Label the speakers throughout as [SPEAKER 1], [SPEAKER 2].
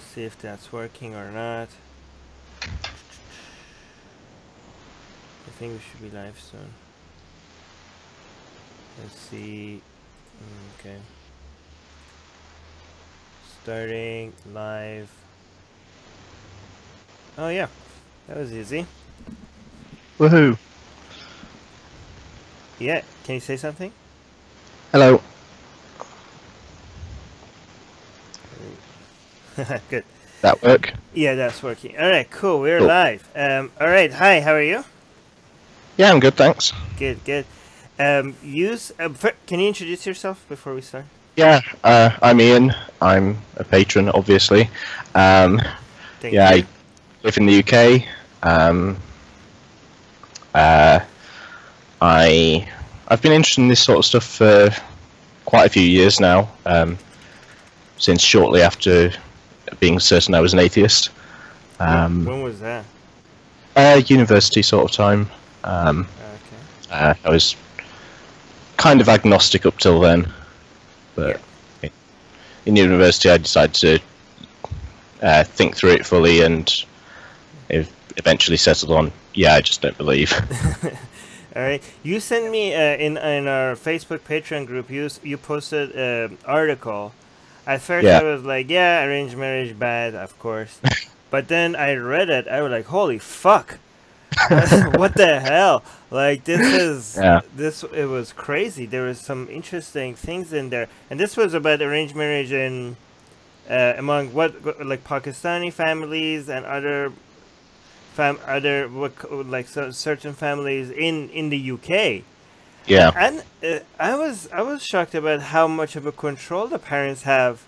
[SPEAKER 1] see if that's working or not. I think we should be live soon. Let's see. Okay. Starting live. Oh yeah, that was easy.
[SPEAKER 2] Woohoo!
[SPEAKER 1] Yeah, can you say something?
[SPEAKER 2] Hello.
[SPEAKER 1] Good.
[SPEAKER 2] That work?
[SPEAKER 1] Yeah, that's working. All right, cool. We're
[SPEAKER 2] Cool.
[SPEAKER 1] live. All right. Hi. How are you?
[SPEAKER 2] Yeah, I'm good, thanks.
[SPEAKER 1] Good. Good. Can you introduce yourself before we start?
[SPEAKER 2] Yeah, I'm Ian. I'm a patron, obviously.
[SPEAKER 1] Thank you.
[SPEAKER 2] I live in the UK. I've been interested in this sort of stuff for quite a few years now. Since shortly after being certain I was an atheist.
[SPEAKER 1] When was that?
[SPEAKER 2] University sort of time.
[SPEAKER 1] Okay.
[SPEAKER 2] I was kind of agnostic up till then, but in university I decided to think through it fully and eventually settled on, yeah, I just don't believe.
[SPEAKER 1] All right. You sent me in our Facebook Patreon group. You posted an article. At first I was like, yeah, arranged marriage bad, of course. But then I read it. I was like, holy fuck. What the hell? Like, this is it was crazy. There was some interesting things in there, and this was about arranged marriage in among like Pakistani families and certain families in the UK.
[SPEAKER 2] Yeah.
[SPEAKER 1] And I was shocked about how much of a control the parents have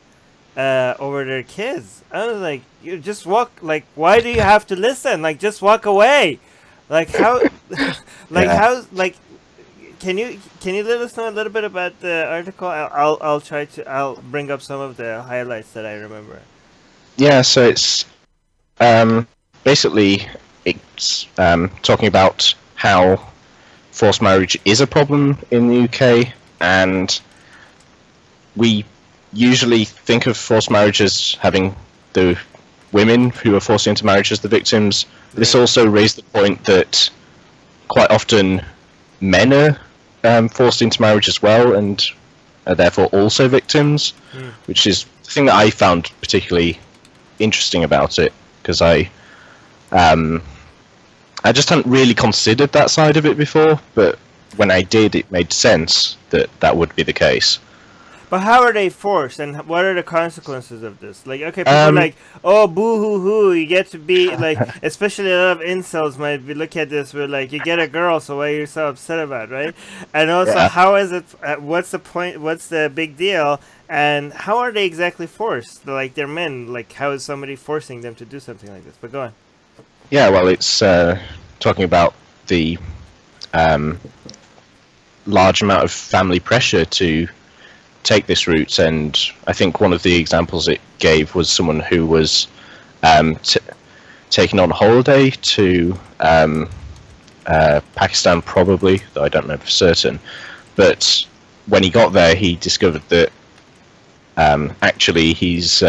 [SPEAKER 1] over their kids. I was like, you just walk. Like, why do you have to listen? Like, just walk away. Like how, how, like, can you let us know a little bit about the article? I'll bring up some of the highlights that I remember.
[SPEAKER 2] Yeah, so it's basically it's talking about how forced marriage is a problem in the UK, and we usually think of forced marriage as having the women who are forced into marriage as the victims. This also raised the point that quite often men are forced into marriage as well, and are therefore also victims, which is the thing that I found particularly interesting about it, because I just hadn't really considered that side of it before, but when I did, it made sense that that would be the case.
[SPEAKER 1] But how are they forced, and what are the consequences of this? Like, okay, people are like, oh, boo-hoo-hoo, you get to be, like, especially a lot of incels might be look at this with, like, you get a girl, so why are you so upset about, right? And also, how is it, what's the point, what's the big deal, and how are they exactly forced? Like, they're men, like, how is somebody forcing them to do something like this? But go on.
[SPEAKER 2] Yeah, well, it's talking about the large amount of family pressure to take this route, and I think one of the examples it gave was someone who was taken on holiday to Pakistan, probably, though I don't know for certain. But when he got there, he discovered that actually it's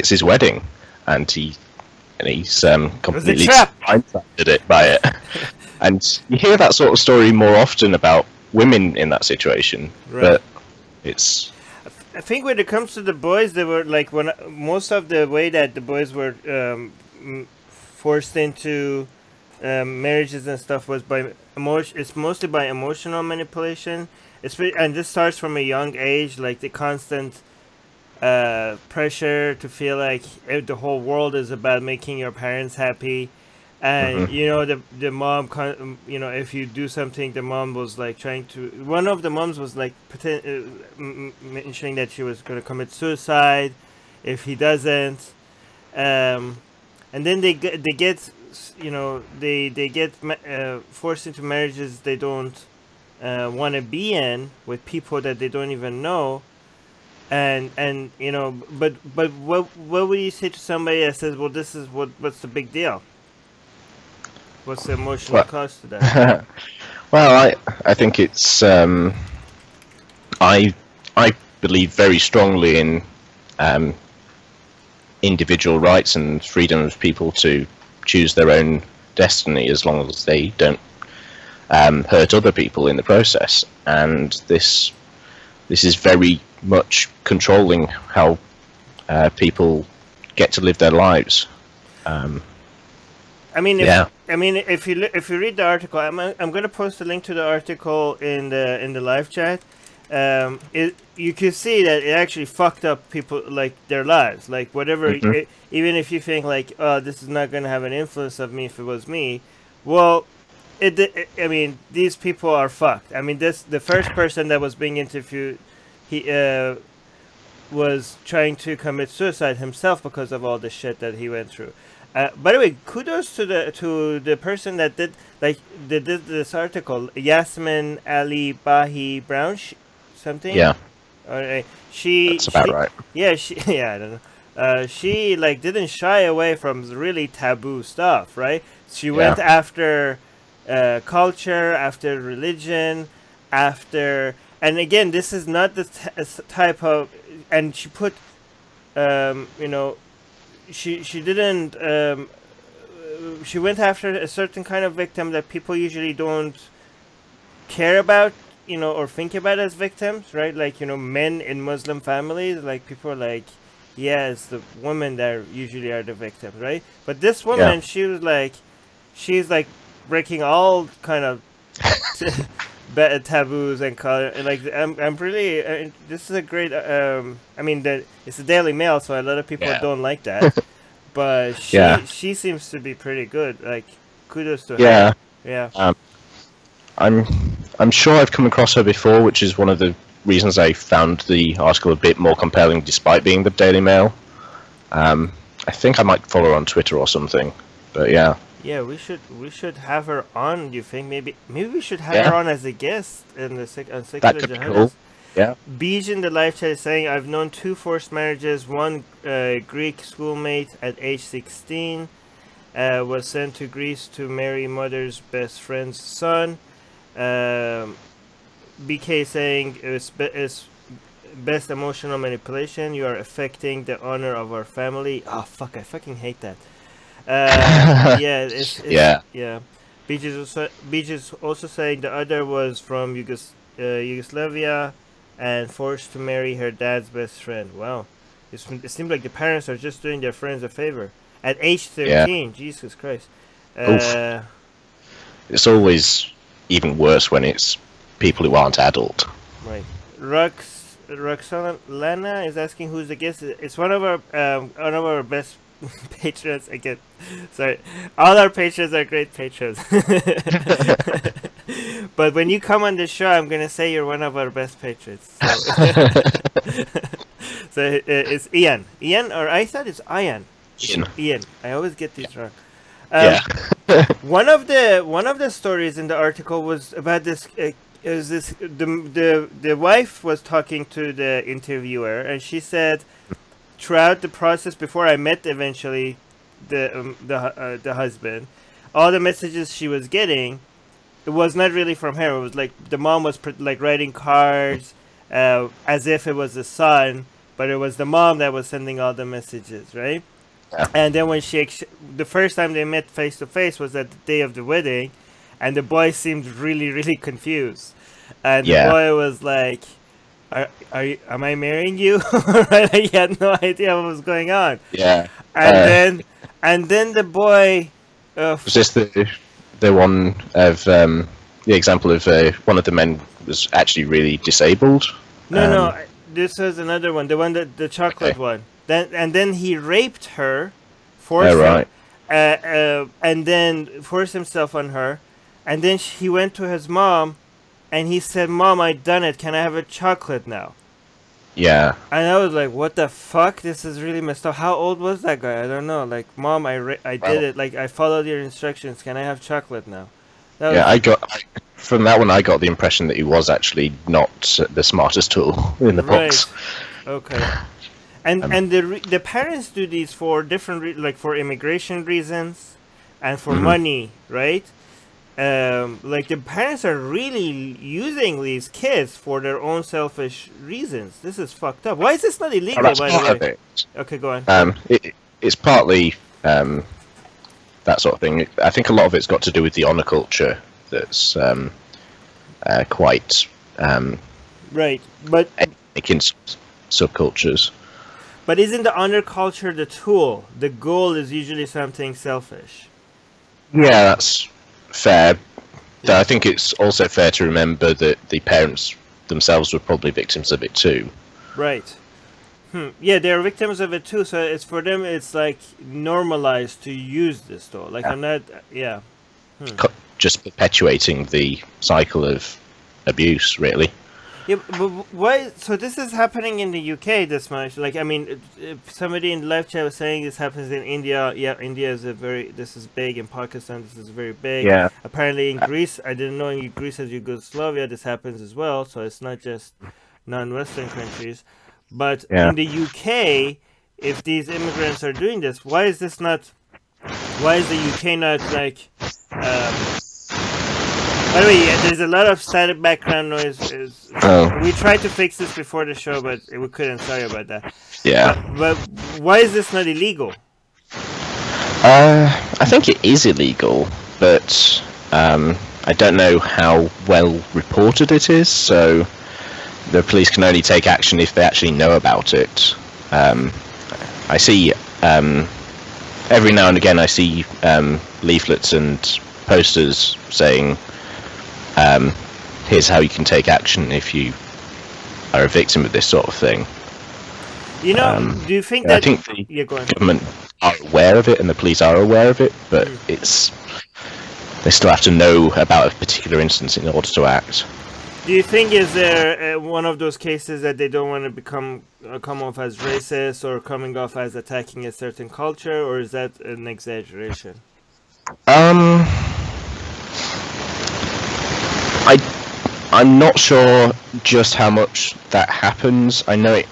[SPEAKER 2] his wedding, and he's completely blindsided it by it. And you hear that sort of story more often about women in that situation, but it's...
[SPEAKER 1] I think when it comes to the boys, they were like, when most of the way that the boys were forced into marriages and stuff was by emotion. It's mostly by emotional manipulation. And this starts from a young age, like the constant pressure to feel like the whole world is about making your parents happy. And you know, the mom, you know, if you do something, the mom was like trying to. One of the moms was like mentioning that she was going to commit suicide if he doesn't. And then they get, you know, they get forced into marriages they don't want to be in with people that they don't even know. And you know, but what would you say to somebody that says, well, this is what's the big deal? What's the emotional cost to that?
[SPEAKER 2] Well, I think it's I believe very strongly in individual rights and freedom of people to choose their own destiny as long as they don't hurt other people in the process. And this is very much controlling how people get to live their lives.
[SPEAKER 1] I mean, if you read the article, I'm going to post a link to the article in the live chat. You can see that it actually fucked up people, like, their lives, like whatever. Even if you think like, oh, this is not going to have an influence of me if it was me, well, I mean, these people are fucked. I mean, the first person that was being interviewed, he was trying to commit suicide himself because of all the shit that he went through. By the way, kudos to the person that did this article, YASMIN ALIBHAI-BROWN, something.
[SPEAKER 2] Yeah.
[SPEAKER 1] That's
[SPEAKER 2] about right.
[SPEAKER 1] Yeah, I don't know. She like didn't shy away from really taboo stuff, right? She went after culture, after religion, and again, this is not the type of, and she put, you know. She didn't. She went after a certain kind of victim that people usually don't care about, you know, or think about as victims, right? Like, you know, men in Muslim families, like people are like, yeah, it's the women that usually are the victims, right? But this woman, she's like breaking all kind of taboos and color. Like, I'm really. This is a great. I mean, it's a Daily Mail, so a lot of people don't like that. But she seems to be pretty good. Like, kudos to her. Yeah.
[SPEAKER 2] I'm sure I've come across her before, which is one of the reasons I found the article a bit more compelling, despite being the Daily Mail. I think I might follow her on Twitter or something. But yeah.
[SPEAKER 1] Yeah, we should have her on. You think maybe we should have her on as a guest in the Secular Jihadists? Cool.
[SPEAKER 2] Yeah.
[SPEAKER 1] Beej in the live chat is saying, I've known 2 forced marriages. One Greek schoolmate at age 16 was sent to Greece to marry mother's best friend's son. BK saying it's best emotional manipulation. You are affecting the honor of our family. Oh fuck! I fucking hate that. Yeah. Beej is also saying the other was from Yugoslavia and forced to marry her dad's best friend. Wow, it seems like the parents are just doing their friends a favor at age 13. Jesus Christ.
[SPEAKER 2] It's always even worse when it's people who aren't adult.
[SPEAKER 1] Right. Roxana is asking who's the guest. It's one of our best patrons. Again, sorry, all our patrons are great patrons. But when you come on the show, I'm gonna say you're one of our best patrons. So, it's Ian, or I thought it's Ian. Ian. I always get these wrong. One of the stories in the article was about this. The wife was talking to the interviewer, and she said, throughout the process, before I met eventually the husband, all the messages she was getting, it was not really from her. It was like the mom was like writing cards, as if it was the son, but it was the mom that was sending all the messages, right? Yeah. And then when the first time they met face to face was at the day of the wedding, and the boy seemed really, really confused, and the boy was like, am I marrying you? Right? He had no idea what was going on. Yeah. And then the boy. Was
[SPEAKER 2] this the one of the example of one of the men was actually really disabled?
[SPEAKER 1] No. This was another one. The one the chocolate one. Then he raped her, and then forced himself on her, and then he went to his mom. And he said, "Mom, I done it. Can I have a chocolate now?"
[SPEAKER 2] Yeah.
[SPEAKER 1] And I was like, "What the fuck? This is really messed up." How old was that guy? I don't know. Like, "Mom, I did it. Like, I followed your instructions. Can I have chocolate now?"
[SPEAKER 2] From that one, I got the impression that he was actually not the smartest tool in the box.
[SPEAKER 1] Okay. And the parents do these for different like for immigration reasons, and for money, right? Like the parents are really using these kids for their own selfish reasons. This is fucked up. Why is this not illegal, by the way? Okay, go on.
[SPEAKER 2] it's partly that sort of thing. I think a lot of it's got to do with the honor culture that's quite
[SPEAKER 1] right. But
[SPEAKER 2] in subcultures.
[SPEAKER 1] But isn't the honor culture the tool? The goal is usually something selfish.
[SPEAKER 2] Yeah, that's fair. Though I think it's also fair to remember that the parents themselves were probably victims of it too.
[SPEAKER 1] Right. Yeah, they're victims of it too. So it's for them. It's like normalized to use this though. Like I'm not. Yeah.
[SPEAKER 2] Just perpetuating the cycle of abuse, really.
[SPEAKER 1] Yeah, but why? So this is happening in the UK this much. Like, I mean, somebody in the live chat was saying this happens in India. Yeah, India is this is big. In Pakistan, this is very big.
[SPEAKER 2] Yeah.
[SPEAKER 1] Apparently in Greece, I didn't know in Greece as Yugoslavia, this happens as well. So it's not just non-Western countries. But in the UK, if these immigrants are doing this, why is this not? Why is the UK not like? By the way, there's a lot of static background noise. We tried to fix this before the show, but we couldn't. Sorry about that.
[SPEAKER 2] Yeah.
[SPEAKER 1] But why is this not illegal?
[SPEAKER 2] I think it is illegal, but I don't know how well reported it is, so the police can only take action if they actually know about it. I see, every now and again I see leaflets and posters saying, here's how you can take action if you are a victim of this sort of thing.
[SPEAKER 1] You know, do you think that...
[SPEAKER 2] I think the government are aware of it and the police are aware of it, but they still have to know about a particular instance in order to act.
[SPEAKER 1] Do you think is there one of those cases that they don't want to come off as racist or coming off as attacking a certain culture, or is that an exaggeration?
[SPEAKER 2] I'm not sure just how much that happens. I know it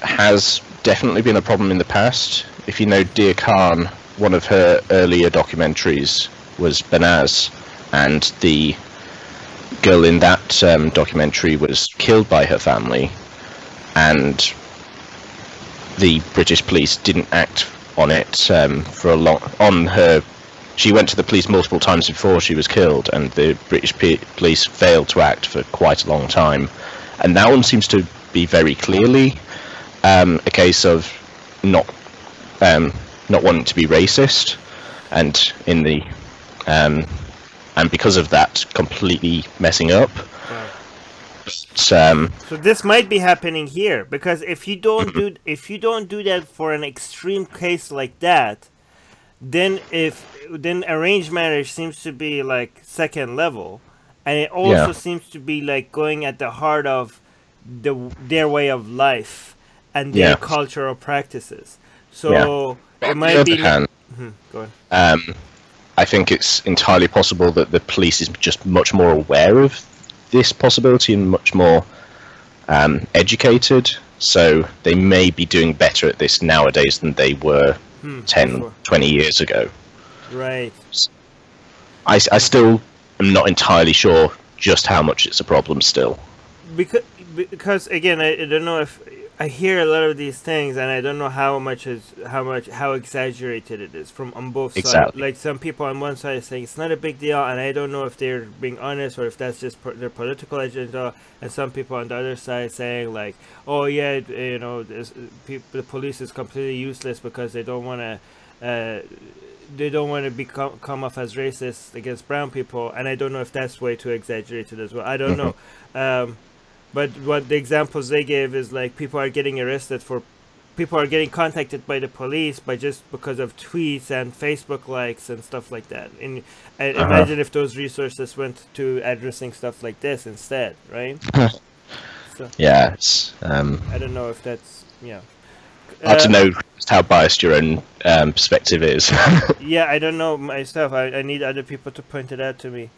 [SPEAKER 2] has definitely been a problem in the past. If you know Dear Khan, one of her earlier documentaries was Banaz, and the girl in that documentary was killed by her family, and the British police didn't act on it for a long her. She went to the police multiple times before she was killed, and the British police failed to act for quite a long time. And that one seems to be very clearly a case of not wanting to be racist, and in the and because of that, completely messing up.
[SPEAKER 1] So this might be happening here, because if you don't do that for an extreme case like that, then arranged marriage seems to be like second level, and it also seems to be like going at the heart of their way of life and their cultural practices. So it might be.
[SPEAKER 2] Go on. I think it's entirely possible that the police is just much more aware of this possibility and much more educated, so they may be doing better at this nowadays than they were 10, 20 years ago.
[SPEAKER 1] Right.
[SPEAKER 2] I still am not entirely sure just how much it's a problem still.
[SPEAKER 1] Because again, I don't know if I hear a lot of these things, and I don't know how exaggerated it is from on both sides. Like some people on one side are saying it's not a big deal, and I don't know if they're being honest or if that's just their political agenda. And some people on the other side saying like, oh yeah, you know, the police is completely useless because they don't want to come off as racist against brown people. And I don't know if that's way too exaggerated as well. I don't know. But what the examples they gave is like people are getting contacted by the police just because of tweets and Facebook likes and stuff like that. And imagine if those resources went to addressing stuff like this instead, right? So,
[SPEAKER 2] yeah, it's, I
[SPEAKER 1] don't know if that's
[SPEAKER 2] hard to know just how biased your own perspective is.
[SPEAKER 1] Yeah, I don't know myself. I need other people to point it out to me.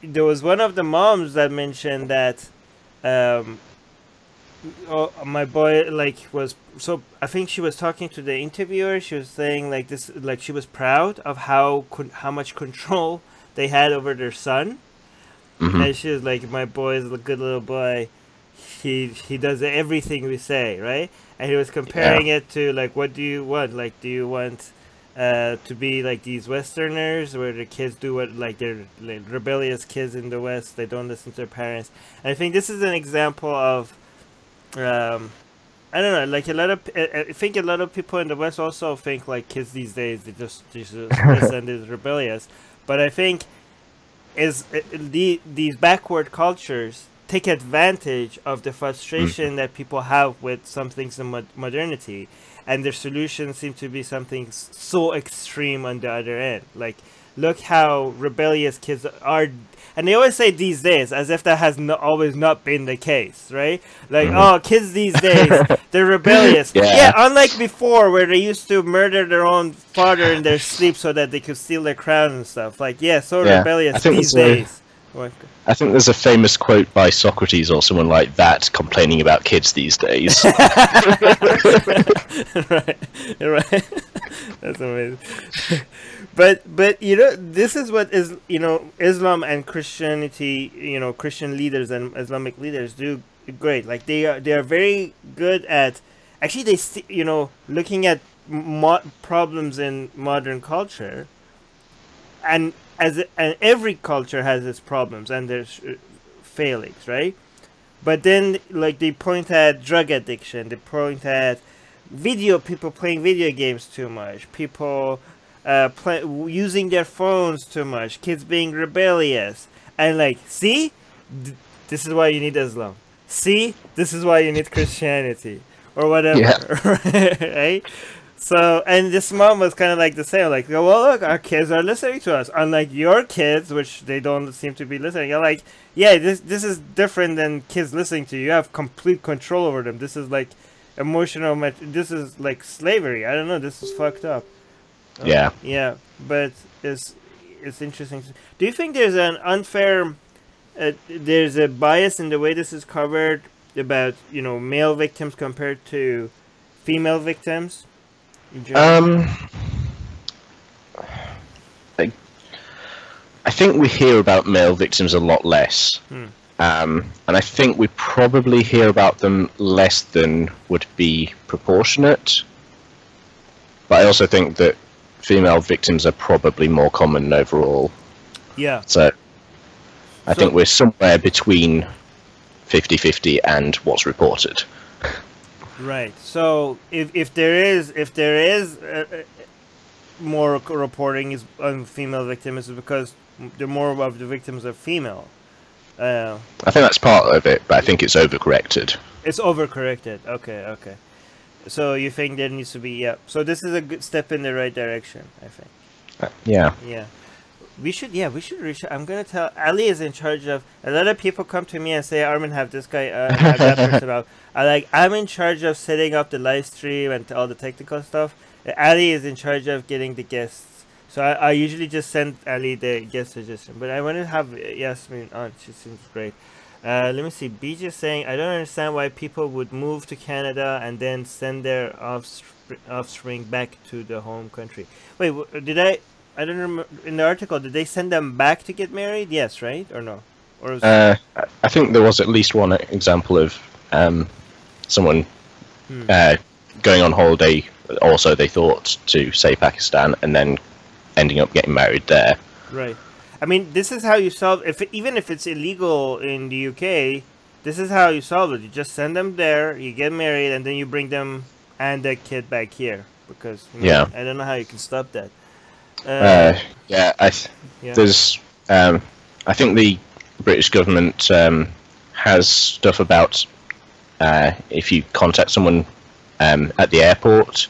[SPEAKER 1] There was one of the moms that mentioned that my boy was, so I think she was talking to the interviewer. She was saying like this, like she was proud of how much control they had over their son. And she was like, my boy is a good little boy, he does everything we say, right? And he was comparing it to like, what do you want? Like, do you want to be like these Westerners where the kids do what, like, they're like rebellious kids in the West, they don't listen to their parents? And I think this is an example of I don't know, like I think a lot of people in the West also think like kids these days, they just listen, is rebellious. But I think these backward cultures take advantage of the frustration that people have with some things in modernity, and their solutions seem to be something so extreme on the other end. Like, look how rebellious kids are. And they always say these days, as if that has always not been the case, right? Like, oh, kids these days, they're rebellious. Yeah, unlike before, where they used to murder their own father in their sleep so that they could steal their crown and stuff. Like, rebellious these days.
[SPEAKER 2] I think there's a famous quote by Socrates or someone like that complaining about kids these days.
[SPEAKER 1] right. That's amazing. But this is what is Islam and Christianity, Christian leaders and Islamic leaders do great. Like, they are very good at actually looking at problems in modern culture, and every culture has its problems and there's failings, right? But then, like, they point at drug addiction, they point at people playing video games too much, people using their phones too much, kids being rebellious, and like, see, this is why you need Islam. See, this is why you need Christianity or whatever, right? So, and this mom was kind of like the same, like, well, look, our kids are listening to us, unlike your kids, which they don't seem to be listening. You're like, yeah, this is different than kids listening to you. You have complete control over them. This is like emotional. This is like slavery. I don't know. This is fucked up. Yeah, but it's interesting. Do you think there's an unfair, there's a bias in the way this is covered about male victims compared to female victims?
[SPEAKER 2] I think we hear about male victims a lot less, and I think we probably hear about them less than would be proportionate. But I also think that female victims are probably more common overall.
[SPEAKER 1] Yeah.
[SPEAKER 2] So I think we're somewhere between 50-50 and what's reported.
[SPEAKER 1] Right. So if there is more reporting is on female victims, is because the more of the victims are female.
[SPEAKER 2] I think that's part of it, but I think it's overcorrected.
[SPEAKER 1] It's overcorrected. Okay. So you think there needs to be So this is a good step in the right direction, I think.
[SPEAKER 2] Yeah.
[SPEAKER 1] We should reach. I'm gonna tell Ali is in charge of. A lot of people come to me and say, "Armin, have this guy, have that person out." I'm in charge of setting up the live stream and all the technical stuff. Ali is in charge of getting the guests. So I usually just send Ali the guest suggestion. But I want to have Yasmin on. She seems great. Let me see. BJ saying, I don't understand why people would move to Canada and then send their offspring back to the home country. Wait, I don't remember. In the article, did they send them back to get married? Yes, right? Or no? Or was
[SPEAKER 2] I think there was at least one example of someone going on holiday, also they thought, to, say, Pakistan, and then ending up getting married there.
[SPEAKER 1] Right. I mean, this is how you solve, even if it's illegal in the UK, this is how you solve it. You just send them there, you get married, and then you bring them and the kid back here. Because, I don't know how you can stop that.
[SPEAKER 2] There's, I think the British government has stuff about if you contact someone at the airport,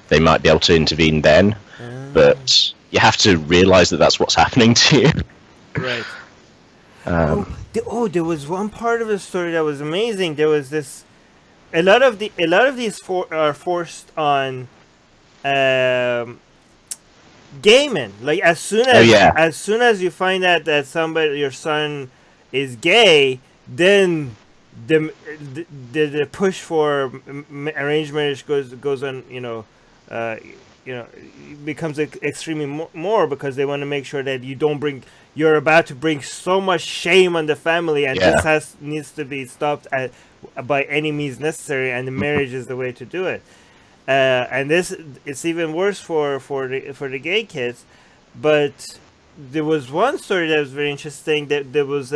[SPEAKER 2] they might be able to intervene then, but you have to realise that that's what's happening to you.
[SPEAKER 1] Right. There was one part of the story that was amazing. There was this. A lot of these are forced on gay men. Like as soon as you find out that your son is gay, then the push for arranged marriage goes on. Becomes extremely more because they want to make sure that you don't bring you're about to bring so much shame on the family, and this needs to be stopped by any means necessary, and the marriage is the way to do it. And this, it's even worse for the gay kids. But there was one story that was very interesting. That there was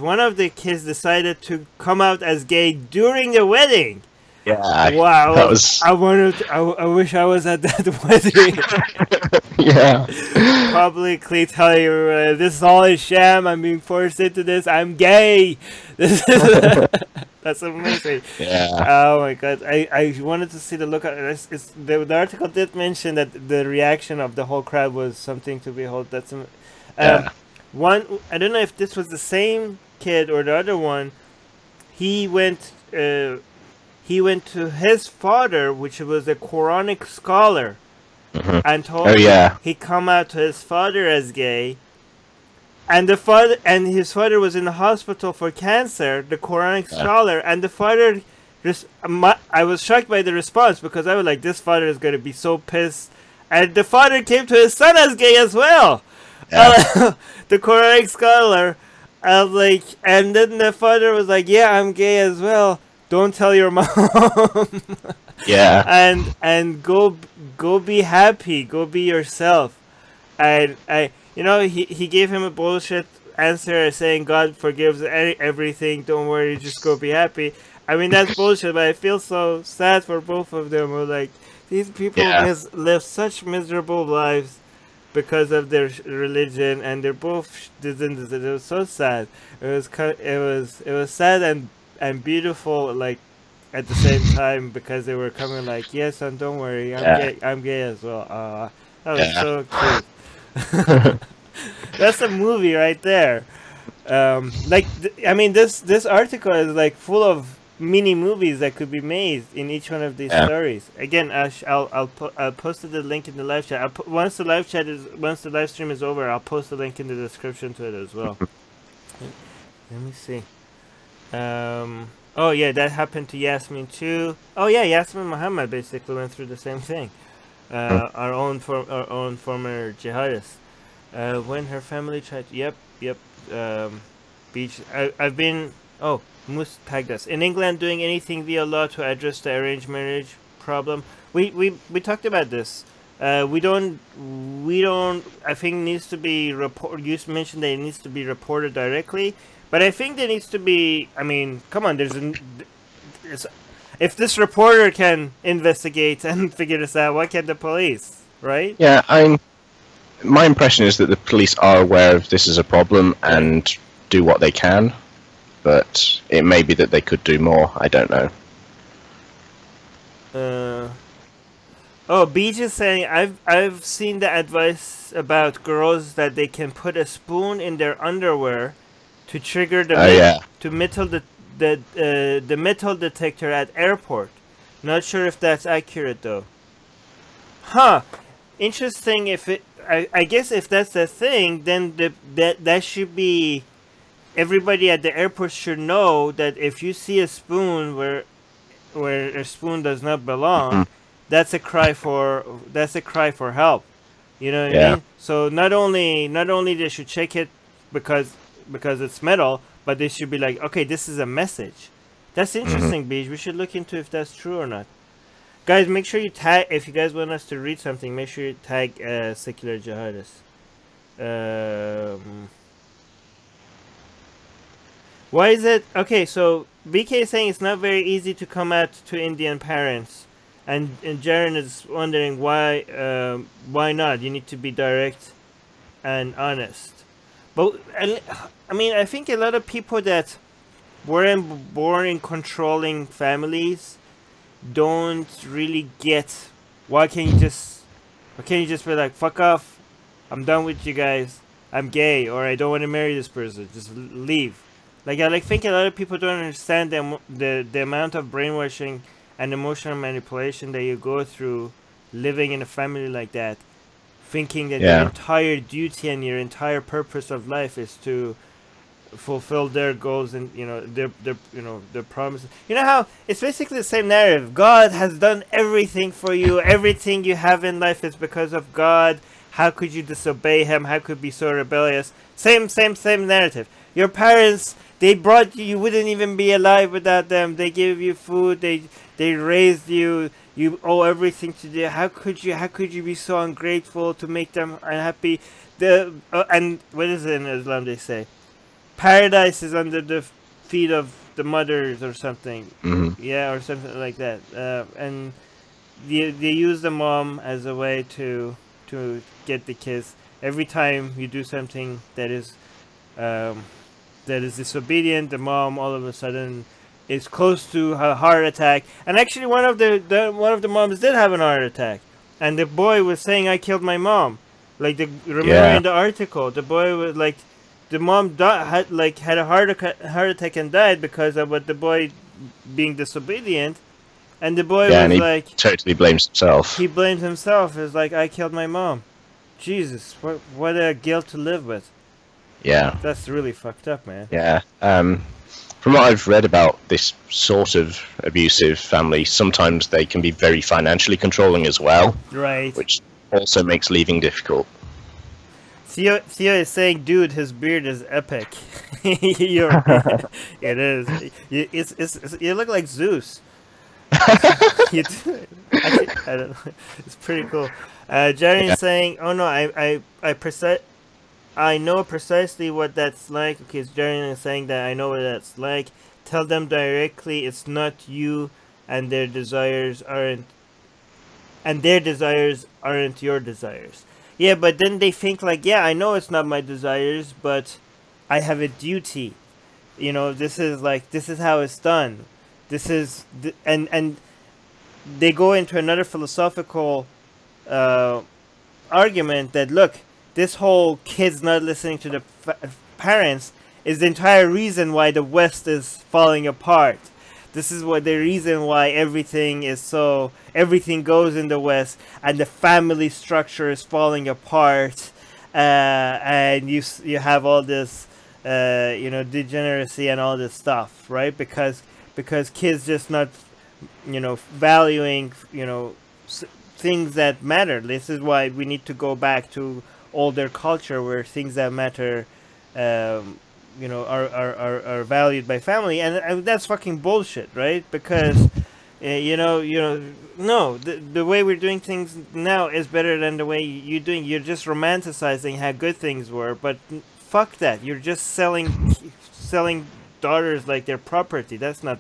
[SPEAKER 1] one of the kids decided to come out as gay during the wedding.
[SPEAKER 2] Yeah.
[SPEAKER 1] Wow.
[SPEAKER 2] That was...
[SPEAKER 1] I wish I was at that wedding.
[SPEAKER 2] Yeah.
[SPEAKER 1] Publicly telling everyone, this is all a sham. I'm being forced into this. I'm gay. This is that's amazing.
[SPEAKER 2] Yeah.
[SPEAKER 1] Oh my god. I wanted to see the look at it. The article did mention that the reaction of the whole crowd was something to behold. That's one. I don't know if this was the same kid or the other one. He went to his father, which was a Quranic scholar, and told him he come out to his father as gay, and his father was in the hospital for cancer, the Quranic scholar, and the father I was shocked by the response, because I was like, this father is going to be so pissed, and the father came to his son as gay as well. The Quranic scholar, and then the father was like, yeah, I'm gay as well. Don't tell your mom.
[SPEAKER 2] Yeah.
[SPEAKER 1] And go be happy. Go be yourself. And he gave him a bullshit answer saying God forgives everything. Don't worry, just go be happy. I mean, that's bullshit, but I feel so sad for both of them. We're like, these people live such miserable lives because of their religion, and they're both didn't. It was so sad. It was sad and beautiful, like, at the same time, because they were coming like, yes, and don't worry, I'm gay as well. That was so cute. That's a movie right there. I mean, this article is like full of mini movies that could be made in each one of these stories. Again, I'll post the link in the live chat. Once the live stream is over, I'll post the link in the description to it as well. Let me see. Oh yeah, that happened to Yasmin too. Oh yeah, Yasmin Muhammad basically went through the same thing. Our own former jihadist. When her family tried to, beach. I've been. Oh, Moose tagged us. In England, doing anything via law to address the arranged marriage problem. We talked about this. We don't. I think needs to be report. You mentioned that it needs to be reported directly. But I think there needs to be, I mean, come on, if this reporter can investigate and figure this out, why can't the police, right?
[SPEAKER 2] Yeah, my impression is that the police are aware of this as a problem and do what they can, but it may be that they could do more, I don't know.
[SPEAKER 1] Beach is saying, I've seen the advice about girls that they can put a spoon in their underwear to trigger the the metal detector at airport. Not sure if that's accurate though. Huh. Interesting. If it, I guess if that's the thing, then that should be. Everybody at the airport should know that if you see a spoon where a spoon does not belong, that's a cry for help. You know what I mean? So not only they should check it because it's metal, but they should be like, okay, this is a message. That's interesting, Beach. We should look into if that's true or not. Guys, make sure you tag, if you guys want us to read something, make sure you tag Secular Jihadists. Why is it? Okay, so BK is saying it's not very easy to come out to Indian parents. And Jaren is wondering why not? You need to be direct and honest. But I mean, I think a lot of people that weren't born in controlling families don't really get why can't you just be like, fuck off, I'm done with you guys, I'm gay, or I don't want to marry this person, just leave. Like I think a lot of people don't understand the amount of brainwashing and emotional manipulation that you go through living in a family like that, thinking that your entire duty and your entire purpose of life is to fulfill their goals and their promises. You know how it's basically the same narrative. God has done everything for you. Everything you have in life is because of God. How could you disobey him? How could you be so rebellious? Same narrative. Your parents, they brought you. You wouldn't even be alive without them. They gave you food. They raised you. You owe everything to them. How could you? How could you be so ungrateful to make them unhappy? And what is it in Islam? They say, paradise is under the feet of the mothers or something. Yeah, or something like that. And they use the mom as a way to get the kids. Every time you do something that is disobedient, the mom all of a sudden is close to a heart attack. And actually, one of the moms did have an heart attack, and the boy was saying, "I killed my mom." Like remember in the article, the boy was like, the mom had a heart attack and died because of what the boy being disobedient, and the boy was
[SPEAKER 2] and he
[SPEAKER 1] like
[SPEAKER 2] totally blames himself.
[SPEAKER 1] He blames himself. It's like, I killed my mom. Jesus, what a guilt to live with.
[SPEAKER 2] Yeah,
[SPEAKER 1] that's really fucked up, man.
[SPEAKER 2] Yeah. From what I've read about this sort of abusive family, sometimes they can be very financially controlling as well.
[SPEAKER 1] Right.
[SPEAKER 2] Which also makes leaving difficult.
[SPEAKER 1] Theo is saying, dude, his beard is epic. It is. You look like Zeus. I don't know. It's pretty cool. Jerry is saying, oh no, I know precisely what that's like. Okay, so Jerry is saying that I know what that's like. Tell them directly it's not you, and their desires aren't your desires. Yeah, but then they think like, yeah, I know it's not my desires, but I have a duty. You know, this is how it's done. And they go into another philosophical argument that, look, this whole kids not listening to the parents is the entire reason why the West is falling apart. This is the reason why everything goes in the West, and the family structure is falling apart, and you have all this degeneracy and all this stuff, right? Because kids just not valuing things that matter. This is why we need to go back to older culture where things that matter are valued by family, and that's fucking bullshit, right? Because no, the way we're doing things now is better than the way you're doing. You're just romanticizing how good things were, but fuck that. You're just selling daughters like their property. That's not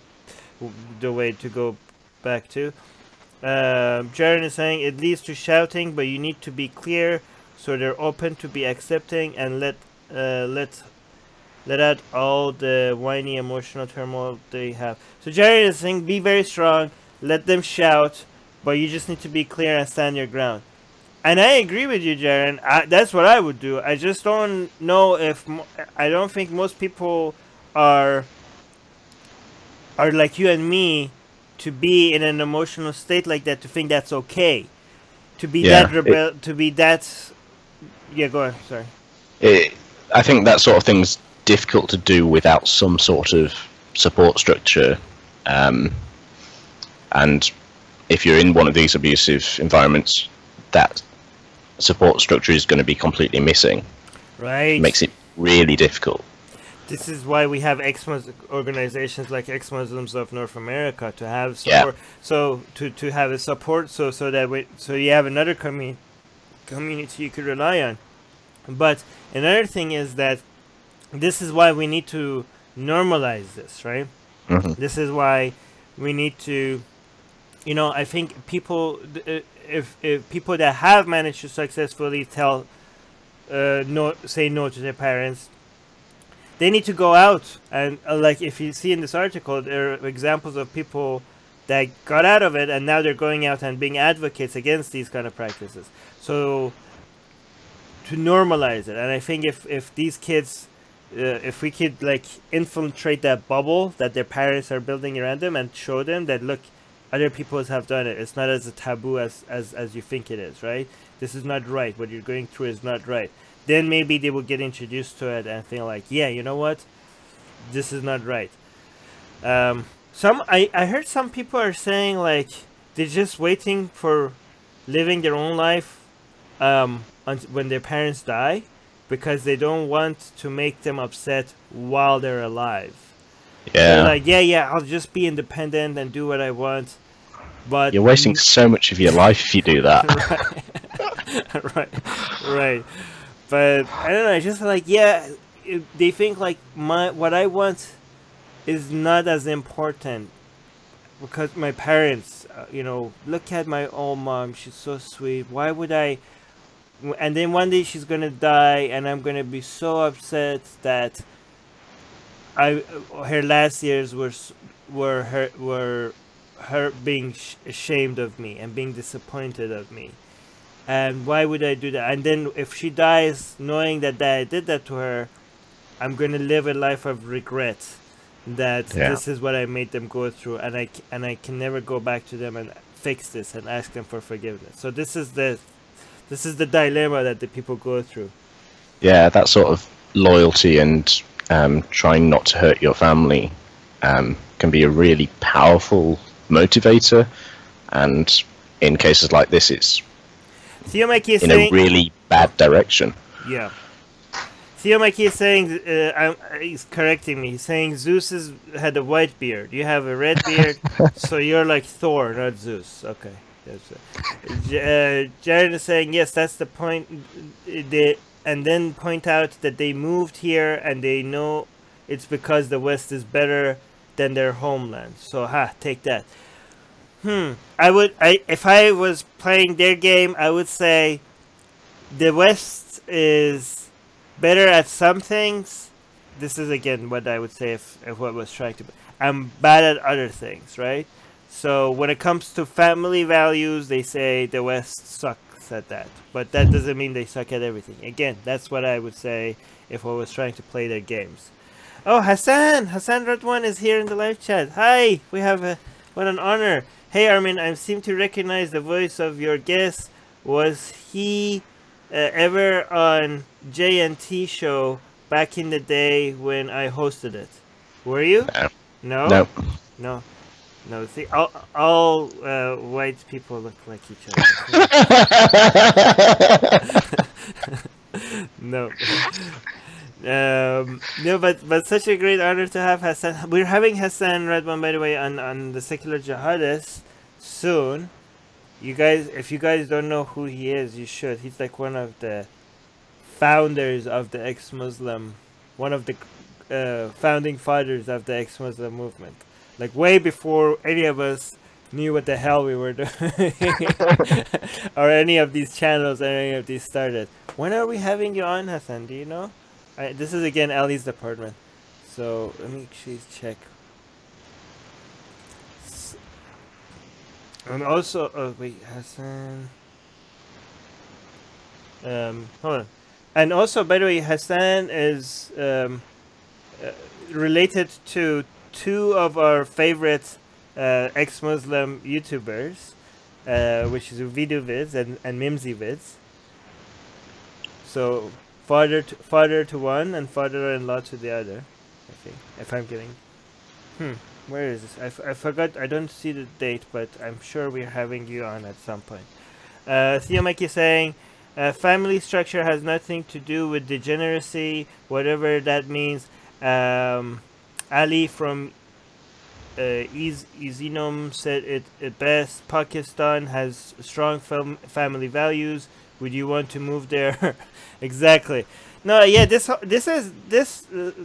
[SPEAKER 1] the way to go back to. Jaron is saying it leads to shouting, but you need to be clear so they're open to be accepting, and let out all the whiny emotional turmoil they have. So Jaron is saying be very strong, let them shout, but you just need to be clear and stand your ground. And I agree with you, Jaron. That's what I would do. I just don't know if I don't think most people are like you and me, to be in an emotional state like that, to think that's okay, to be that go on, sorry.
[SPEAKER 2] I think that sort of thing's difficult to do without some sort of support structure, and if you're in one of these abusive environments, that support structure is going to be completely missing.
[SPEAKER 1] Right.
[SPEAKER 2] It makes it really difficult.
[SPEAKER 1] This is why we have organizations like Ex-Muslims of North America, to have support. Yeah. So to have a support, so you have another community you could rely on. But another thing is that this is why we need to normalize this, right? Mm-hmm. This is why we need to, I think people, if people that have managed to successfully say no to their parents, they need to go out and like if you see in this article, there are examples of people that got out of it and now they're going out and being advocates against these kind of practices. So to normalize it, and I think if these kids, if we could like infiltrate that bubble that their parents are building around them and show them that, look, other people have done it. It's not as a taboo as you think it is, right? This is not right. What you're going through is not right. Then maybe they will get introduced to it and think like, yeah, you know what? This is not right. I heard some people are saying like they're just waiting for living their own life when their parents die, because they don't want to make them upset while they're alive. They're like, yeah, I'll just be independent and do what I want. But
[SPEAKER 2] you're wasting so much of your life if you do that.
[SPEAKER 1] right. But I don't know. It's just like, yeah, they think like what I want is not as important because my parents, you know, look at my old mom. She's so sweet. Why would I? And then one day she's gonna die, and I'm gonna be so upset that her last years were her being ashamed of me and being disappointed of me. And why would I do that? And then if she dies knowing that I did that to her, I'm gonna live a life of regret that this is what I made them go through, and I can never go back to them and fix this and ask them for forgiveness. So this is the dilemma that the people go through.
[SPEAKER 2] Yeah, that sort of loyalty and trying not to hurt your family can be a really powerful motivator, and in cases like this, it's in a really bad direction.
[SPEAKER 1] Yeah. Theo Mikey is saying, he's correcting me. He's saying Zeus had a white beard. You have a red beard, so you're like Thor, not Zeus. Okay. Jared is saying, yes, that's the point. And then point out that they moved here and they know it's because the West is better than their homeland. So, take that. If I was playing their game, I would say the West is better at some things. This is again what I would say if what was trying to. I'm bad at other things, right? So when it comes to family values, they say the West sucks at that. But that doesn't mean they suck at everything. Again, that's what I would say if I was trying to play their games. Oh, Hassan Radwan is here in the live chat. Hi, we have what an honor. Hey Armin, I seem to recognize the voice of your guest. Was he ever on J&T show back in the day when I hosted it? Were you? No. See, all white people look like each other. No. No, but such a great honor to have Hassan. We're having Hassan Radwan, by the way, on the Secular Jihadists soon. You guys, if you guys don't know who he is, you should. He's like one of the founders of the ex-Muslim, one of the founding fathers of the ex-Muslim movement. Like way before any of us knew what the hell we were doing, or any of these channels or any of these started. When are we having you on, Hassan? Do you know? This is again Ali's department, so let me actually check. And also, oh wait, Hassan. Hold on. And also, by the way, Hassan is related to two of our favorite ex-Muslim YouTubers, which is Video Vids and Mimsy Vids. So father to one and father-in-law to the other, I think, if I'm getting. Where is this? I forgot. I don't see the date, but I'm sure we're having you on at some point. Theo Mike is saying, family structure has nothing to do with degeneracy, whatever that means. Ali from Easynom said it best. Pakistan has strong family values. Would you want to move there? Exactly. No, yeah, this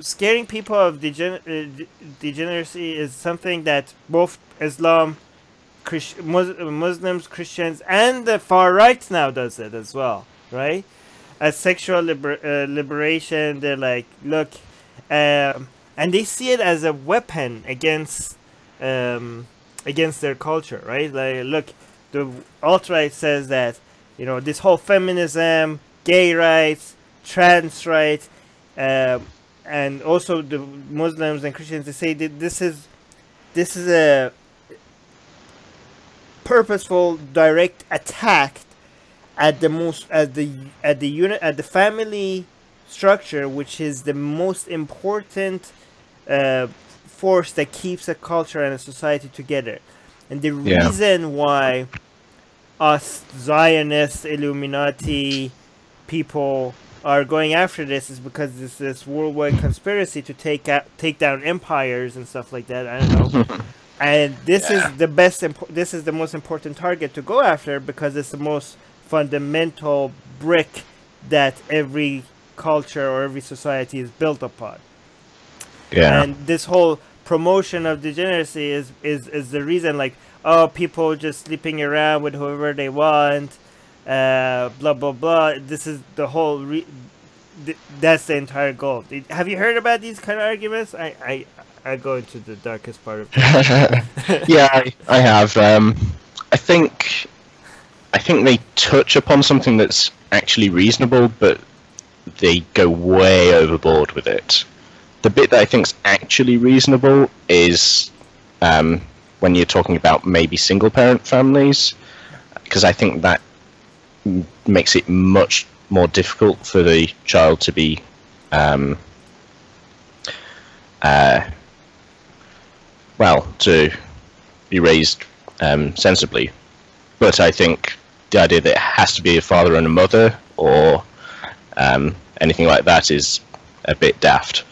[SPEAKER 1] scaring people of degeneracy is something that both Islam, Muslims, Christians, and the far right now does it as well, right? As sexual liberation, they're like, look, and they see it as a weapon against their culture, right? Like, look, the alt-right says that, you know, this whole feminism, gay rights, trans rights, and also the Muslims and Christians, they say that this is a purposeful, direct attack at the family structure, which is the most important force that keeps a culture and a society together. And the reason why us Zionists, Illuminati, people are going after this is because it's this worldwide conspiracy to take down empires and stuff like that. I don't know. And this is the this is the most important target to go after because it's the most fundamental brick that every culture or every society is built upon.
[SPEAKER 2] Yeah.
[SPEAKER 1] And this whole promotion of degeneracy is the reason, like, oh, people just sleeping around with whoever they want, blah blah blah. This is the whole that's the entire goal. Have you heard about these kind of arguments? I go into the darkest part of it.
[SPEAKER 2] Yeah, I have. I think they touch upon something that's actually reasonable, but they go way overboard with it. The bit that I think's actually reasonable is when you're talking about maybe single-parent families, because I think that makes it much more difficult for the child to be to be raised sensibly. But I think the idea that it has to be a father and a mother or anything like that is a bit daft.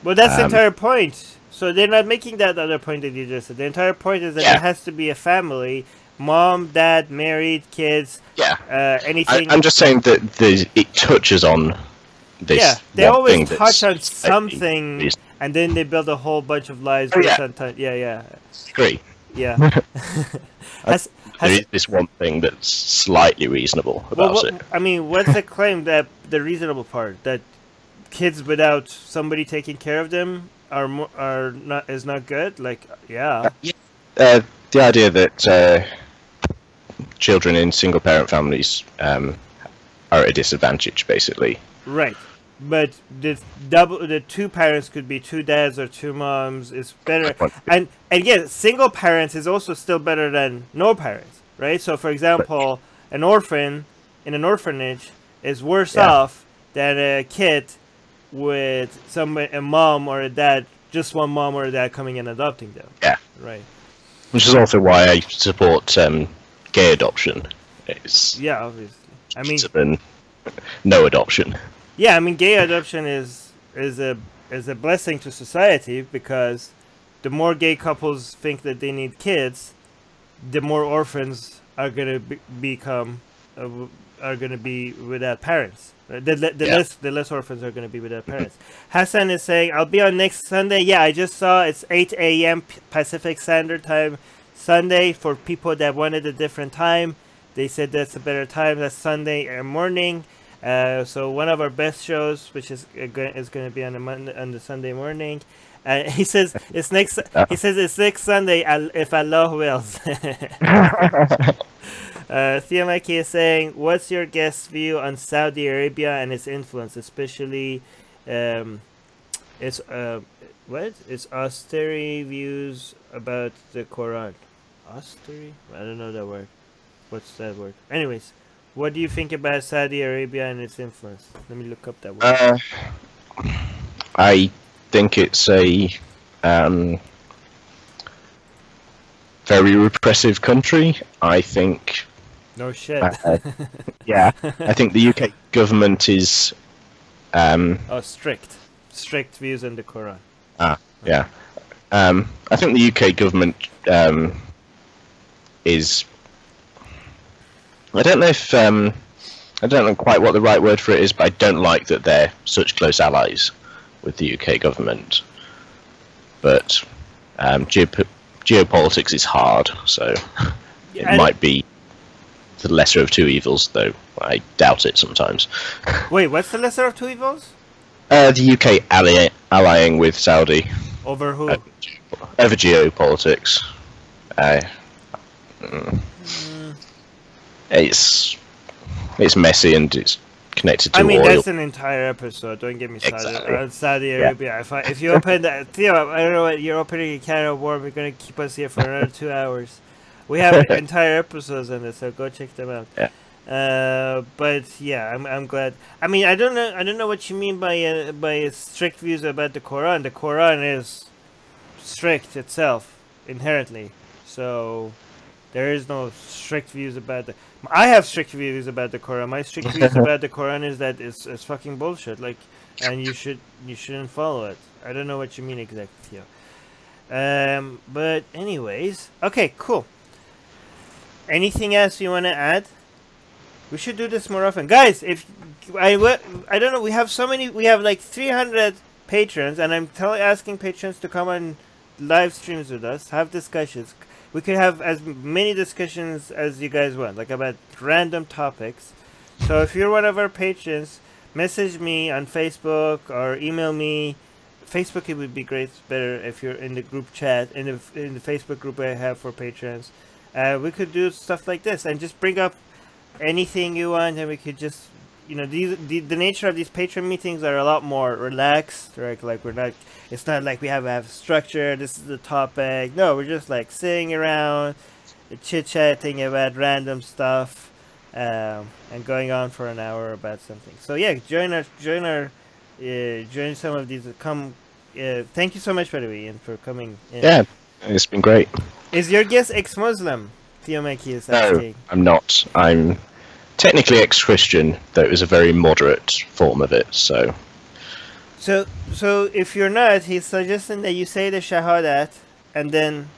[SPEAKER 1] Well, that's the entire point. So they're not making that other point that you just said. The entire point is that it has to be a family. Mom, dad, married, kids.
[SPEAKER 2] Yeah.
[SPEAKER 1] Anything.
[SPEAKER 2] I'm just saying that it touches on this.
[SPEAKER 1] Yeah, they always touch on
[SPEAKER 2] that's
[SPEAKER 1] something, and then they build a whole bunch of lies based on time. Yeah.
[SPEAKER 2] Agree.
[SPEAKER 1] Yeah.
[SPEAKER 2] There is this one thing that's slightly reasonable about it.
[SPEAKER 1] I mean, what's the claim that the reasonable part that kids without somebody taking care of them is not good? Like, yeah.
[SPEAKER 2] The idea that children in single-parent families are at a disadvantage, basically.
[SPEAKER 1] Right, but the two parents could be two dads or two moms is better, and again, single parents is also still better than no parents, right? So, for example, an orphan in an orphanage is worse off than a kid with a mom or a dad, just one mom or a dad coming and adopting them.
[SPEAKER 2] Yeah,
[SPEAKER 1] right.
[SPEAKER 2] Which is also why I support gay adoption.
[SPEAKER 1] Yeah, obviously. I mean,
[SPEAKER 2] than no adoption.
[SPEAKER 1] Yeah, I mean, gay adoption is a blessing to society because the more gay couples think that they need kids, the more orphans are gonna be without parents. The less orphans are gonna be without parents. Hassan is saying, "I'll be on next Sunday." Yeah, I just saw it's 8 a.m. Pacific Standard Time Sunday for people that wanted a different time. They said that's a better time. That's Sunday morning. So one of our best shows, which is going to be on the Sunday morning. He says it's next. He says it's next Sunday if Allah wills. Thea Mikey is saying, "What's your guest's view on Saudi Arabia and its influence, especially its austere views about the Quran?" Austere? I don't know that word. What's that word? Anyways. What do you think about Saudi Arabia and its influence? Let me look up that word.
[SPEAKER 2] I think it's a very repressive country. I think...
[SPEAKER 1] No shit.
[SPEAKER 2] Yeah. I think the UK government is...
[SPEAKER 1] strict. Strict views on the Quran.
[SPEAKER 2] Yeah. I think the UK government is... I don't know if I don't know quite what the right word for it is, but I don't like that they're such close allies with the UK government. But geopolitics is hard, so it might be the lesser of two evils, though I doubt it sometimes.
[SPEAKER 1] Wait, what's the lesser of two evils?
[SPEAKER 2] The UK allying with Saudi.
[SPEAKER 1] Over who?
[SPEAKER 2] Over geopolitics. It's messy and it's connected to
[SPEAKER 1] I mean,
[SPEAKER 2] oil.
[SPEAKER 1] that's an entire episode. Don't get me started on Saudi Arabia. Yeah. If you open that, Theo, I don't know what you're opening a can of worms. You're gonna keep us here for another 2 hours. We have entire episodes on this, so go check them out.
[SPEAKER 2] Yeah.
[SPEAKER 1] But yeah, I'm glad. I mean, I don't know what you mean by strict views about the Quran. The Quran is strict itself inherently, so There is no strict views about the. I have strict views about the Quran. My strict views about the Quran is that it's fucking bullshit. Like, and you shouldn't follow it. I don't know what you mean exactly, Theo. But anyways, okay, cool. Anything else you want to add? We should do this more often, guys. If I don't know, we have so many. We have like 300 patrons, and I'm asking patrons to come on live streams with us, have discussions. We could have as many discussions as you guys want, like about random topics. So if you're one of our patrons, message me on Facebook or email me. Facebook, it would be great, better if you're in the group chat, in the Facebook group I have for patrons. We could do stuff like this and just bring up anything you want, and we could just, you know, the nature of these patron meetings are a lot more relaxed, right? Like we're not, it's not like we have structure, this is the topic. No, we're just like sitting around, chit-chatting about random stuff, and going on for an hour about something. So yeah, join some of these. Come, thank you so much, by the way, Ian, for coming in.
[SPEAKER 2] Yeah, it's been great.
[SPEAKER 1] Is your guest ex-Muslim? Theo Mackie is asking.
[SPEAKER 2] No, I'm not. I'm technically ex-Christian, though it was a very moderate form of it. So
[SPEAKER 1] if you're not, he's suggesting that you say the Shahadat and then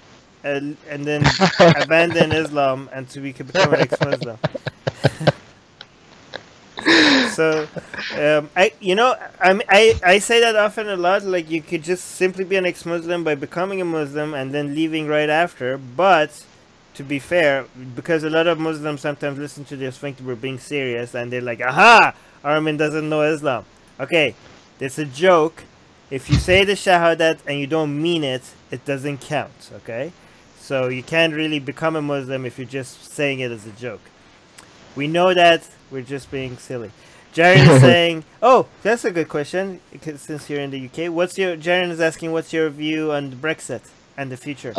[SPEAKER 1] abandon Islam and so we can become an ex-Muslim. So, I say that often a lot. Like, you could just simply be an ex-Muslim by becoming a Muslim and then leaving right after. But to be fair, because a lot of Muslims sometimes listen to this think we're being serious, and they're like, "Aha, Armin doesn't know Islam." Okay, it's a joke. If you say the Shahadat and you don't mean it, it doesn't count. Okay, so you can't really become a Muslim if you're just saying it as a joke. We know that. We're just being silly. Jaren is saying, "Oh, that's a good question. Since you're in the UK, Jaren is asking, what's your view on Brexit and the future?"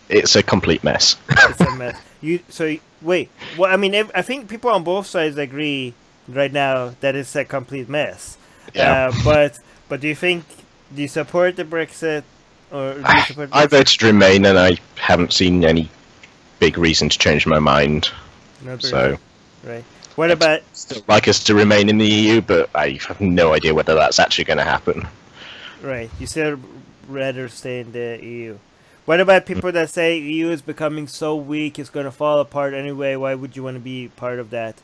[SPEAKER 2] It's a complete mess.
[SPEAKER 1] It's a mess. Wait. Well, I mean, I think people on both sides agree right now that it's a complete mess.
[SPEAKER 2] Yeah.
[SPEAKER 1] But do you support the Brexit, or do you support Brexit?
[SPEAKER 2] I voted Remain, and I haven't seen any big reason to change my mind. So.
[SPEAKER 1] Right. What about?
[SPEAKER 2] Still like us to remain in the EU, but I have no idea whether that's actually going to happen.
[SPEAKER 1] Right. You still rather stay in the EU. What about people that say EU is becoming so weak, it's going to fall apart anyway? Why would you want to be part of that?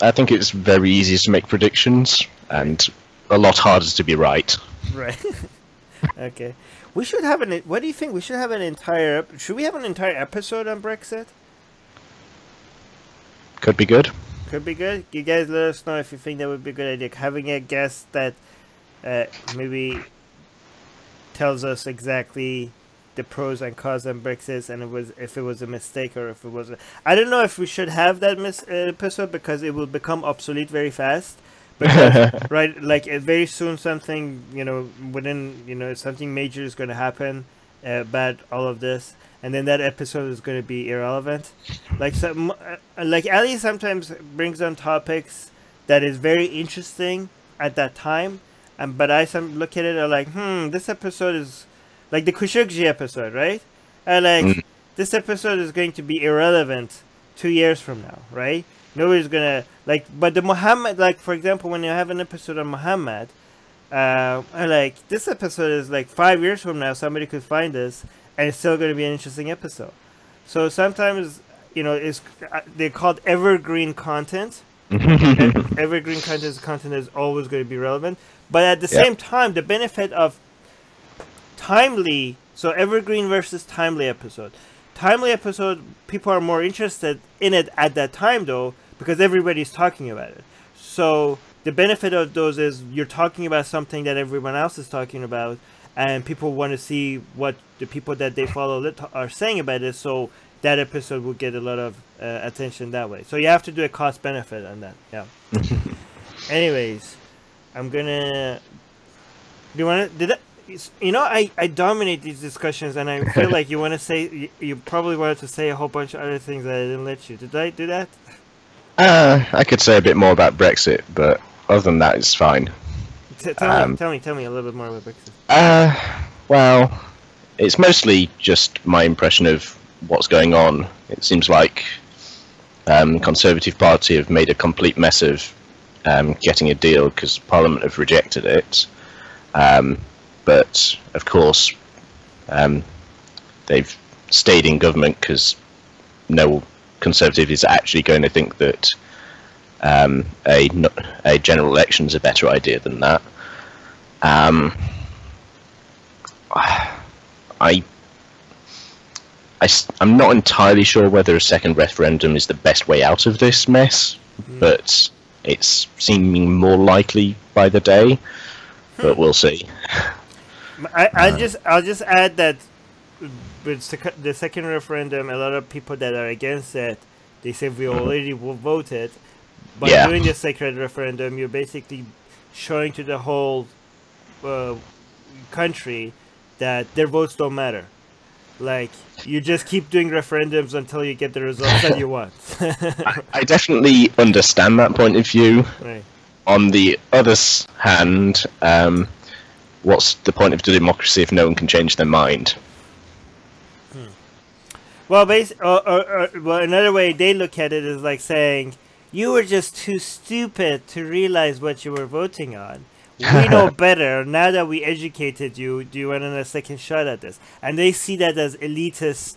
[SPEAKER 2] I think it's very easy to make predictions, and a lot harder to be right.
[SPEAKER 1] Right. Okay. We should have what do you think? We should have should we have an entire episode on Brexit?
[SPEAKER 2] Could be good.
[SPEAKER 1] Could be good. You guys let us know if you think that would be a good idea. Having a guest that maybe tells us exactly the pros and cons on Brexit, and if it was a mistake or if it wasn't. I don't know if we should have that episode because it will become obsolete very fast. Because right, like very soon something something major is going to happen about all of this. And then that episode is going to be irrelevant. Like Ali sometimes brings on topics that is very interesting at that time, but I look at it and like, this episode is like the Khashoggi episode, right? And this episode is going to be irrelevant 2 years from now, right? Nobody's gonna but the Muhammad, like for example, when you have an episode on Muhammad, this episode is like 5 years from now, somebody could find this. And it's still going to be an interesting episode. So sometimes, they're called evergreen content. Evergreen content is always going to be relevant. But at the same time, the benefit of timely, so evergreen versus timely episode. Timely episode, people are more interested in it at that time, though, because everybody's talking about it. So the benefit of those is you're talking about something that everyone else is talking about. And people want to see what the people that they follow are saying about it, so that episode will get a lot of attention that way. So you have to do a cost benefit on that. Yeah. Anyways, I'm gonna. Do you want to? I dominate these discussions, and I feel like you want to say. You probably wanted to say a whole bunch of other things that I didn't let you. Did I do that?
[SPEAKER 2] I could say a bit more about Brexit, but other than that, it's fine.
[SPEAKER 1] Tell me a little bit more about Brexit.
[SPEAKER 2] Well, it's mostly just my impression of what's going on. It seems like Conservative Party have made a complete mess of getting a deal because Parliament have rejected it. But of course, they've stayed in government because no Conservative is actually going to think that a general election is a better idea than that. I'm not entirely sure whether a second referendum is the best way out of this mess, but it's seeming more likely by the day. But we'll see.
[SPEAKER 1] I'll just add that with the second referendum, a lot of people that are against it, they say we already voted. By doing the second referendum, you're basically showing to the whole country that their votes don't matter. Like, you just keep doing referendums until you get the results that you want.
[SPEAKER 2] I definitely understand that point of view.
[SPEAKER 1] Right.
[SPEAKER 2] On the other hand, what's the point of the democracy if no one can change their mind?
[SPEAKER 1] Well, well, another way they look at it is like saying, you were just too stupid to realize what you were voting on. We know better. Now that we educated you, do you want a second shot at this? And they see that as elitist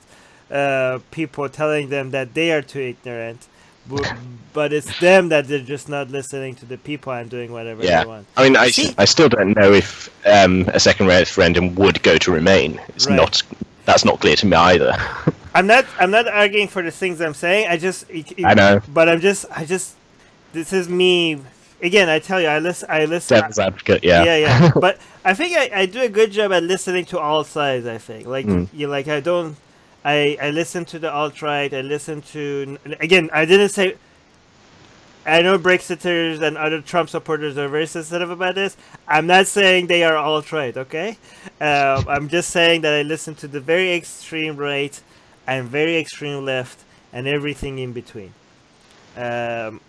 [SPEAKER 1] people telling them that they are too ignorant. But it's them that they're just not listening to the people and doing whatever they want.
[SPEAKER 2] I mean, I still don't know if a second referendum would go to Remain. It's not. That's not clear to me either.
[SPEAKER 1] I'm not arguing for the things I'm saying. I know. But this is me. Again, I tell you, I listen.
[SPEAKER 2] Devil's advocate, yeah.
[SPEAKER 1] Yeah. But I think I do a good job at listening to all sides. I think, I listen to the alt-right. I listen to, again, I didn't say. I know Brexiters and other Trump supporters are very sensitive about this. I'm not saying they are alt-right, okay? I'm just saying that I listen to the very extreme right and very extreme left and everything in between. I'm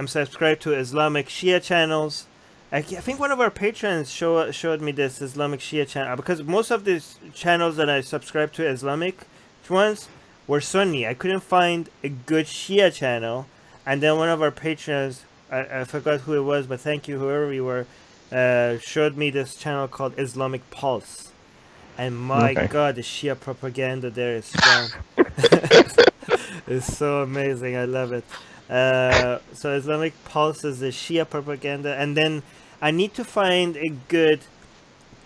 [SPEAKER 1] subscribed to Islamic Shia channels. I think one of our patrons showed me this Islamic Shia channel, because most of these channels that I subscribe to, Islamic ones, were Sunni. I couldn't find a good Shia channel, and then one of our patrons, I forgot who it was, but thank you whoever you were, showed me this channel called Islamic Pulse, and my God, the Shia propaganda there is strong. It's so amazing. I love it. So Islamic Pulse is the Shia propaganda, and then I need to find a good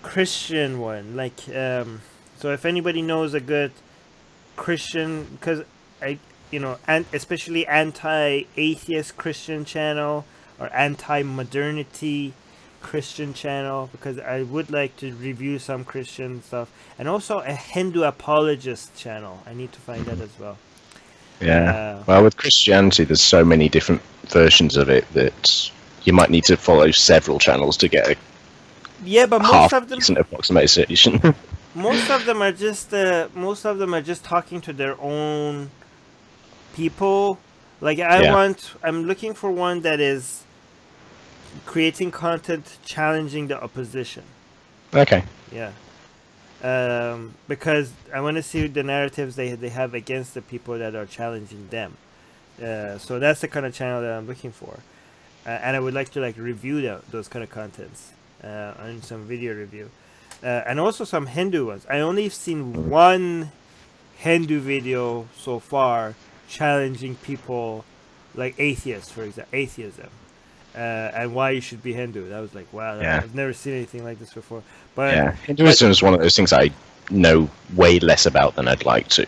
[SPEAKER 1] Christian one. Like, so if anybody knows a good Christian, because and especially anti-atheist Christian channel or anti-modernity Christian channel, because I would like to review some Christian stuff, and also a Hindu apologist channel. I need to find that as well.
[SPEAKER 2] Yeah. Well, with Christianity, there's so many different versions of it that you might need to follow several channels to get a
[SPEAKER 1] but most of them
[SPEAKER 2] decent approximation.
[SPEAKER 1] most of them are just talking to their own people. Like I'm looking for one that is creating content challenging the opposition.
[SPEAKER 2] Okay.
[SPEAKER 1] Yeah. Because I want to see the narratives they have against the people that are challenging them. So that's the kind of channel that I'm looking for, and I would like to review those kind of contents on some video review, and also some Hindu ones. I only seen one Hindu video so far challenging people like atheists, for example, atheism. And why you should be Hindu. That was like, wow, I've never seen anything like this before. But
[SPEAKER 2] Hinduism is one of those things I know way less about than I'd like to.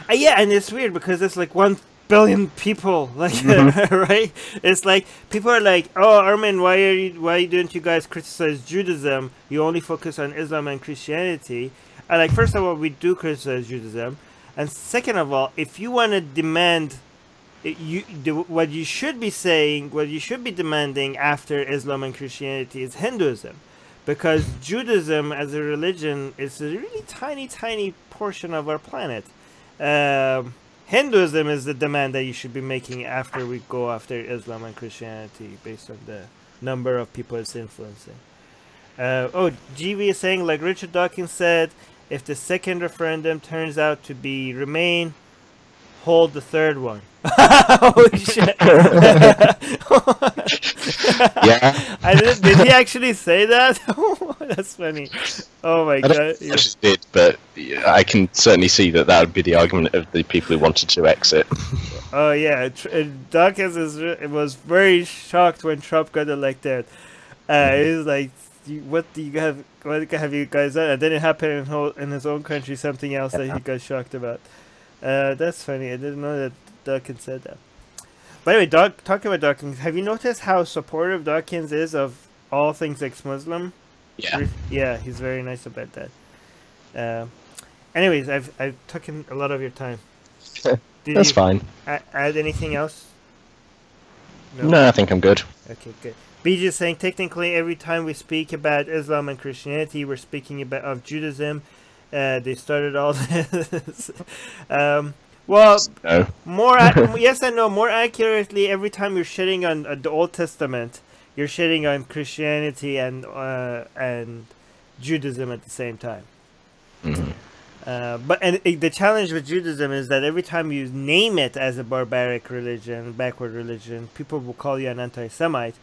[SPEAKER 1] And it's weird because it's like 1 billion people, right? It's like people are like, oh, Armin, why don't you guys criticize Judaism? You only focus on Islam and Christianity. And like, first of all, we do criticize Judaism, and second of all, if you want to demand. What you should be saying, what you should be demanding after Islam and Christianity is Hinduism, because Judaism as a religion is a really tiny portion of our planet. Hinduism is the demand that you should be making after we go after Islam and Christianity, based on the number of people it's influencing. GV is saying, like Richard Dawkins said, If the second referendum turns out to be Remain, hold the third one. Holy shit!
[SPEAKER 2] Yeah.
[SPEAKER 1] Did he actually say that? That's funny. Oh my
[SPEAKER 2] I don't
[SPEAKER 1] god!
[SPEAKER 2] know if she did, but I can certainly see that that would be the argument of the people who wanted to exit.
[SPEAKER 1] Oh yeah, Dawkins was very shocked when Trump got elected. He was like, "What do you have? What have you guys done?" And then it happened in his own country, something else that he got shocked about. That's funny. I didn't know that Dawkins said that. By the way, talking about Dawkins, have you noticed how supportive Dawkins is of all things ex-Muslim?
[SPEAKER 2] Yeah.
[SPEAKER 1] Yeah, he's very nice about that. Anyways, I've taken a lot of your time.
[SPEAKER 2] That's fine.
[SPEAKER 1] Add anything else?
[SPEAKER 2] No, I think I'm good.
[SPEAKER 1] Okay, good. BJ is saying, technically, every time we speak about Islam and Christianity, we're speaking of Judaism. They started all this. Well,
[SPEAKER 2] No.
[SPEAKER 1] yes and no. More accurately, every time you're shitting on the Old Testament, you're shitting on Christianity and Judaism at the same time.
[SPEAKER 2] Mm-hmm.
[SPEAKER 1] But the challenge with Judaism is that every time you name it as a barbaric religion, backward religion, people will call you an anti-Semite.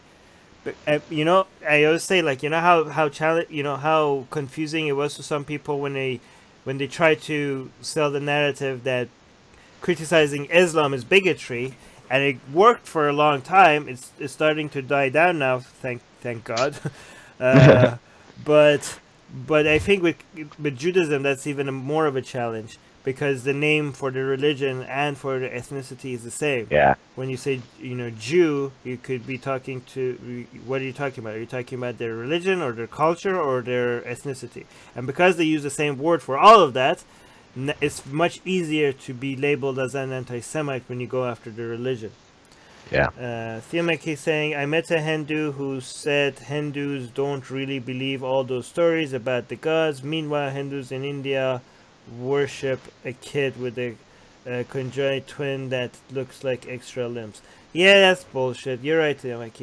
[SPEAKER 1] But you know, I always say, like, you know how confusing it was to some people when they try to sell the narrative that criticizing Islam is bigotry, and it worked for a long time. It's starting to die down now, thank God. But I think with Judaism, that's even more of a challenge, because the name for the religion and for the ethnicity is the same.
[SPEAKER 2] Yeah.
[SPEAKER 1] When you say, Jew, you could be talking to, what are you talking about? Are you talking about their religion or their culture or their ethnicity? And because they use the same word for all of that, it's much easier to be labeled as an anti-Semite when you go after the religion.
[SPEAKER 2] Yeah.
[SPEAKER 1] Theo is saying, I met a Hindu who said Hindus don't really believe all those stories about the gods. Meanwhile, Hindus in India worship a kid with a conjoined twin that looks like extra limbs. Yeah, that's bullshit. You're right, Theo. Like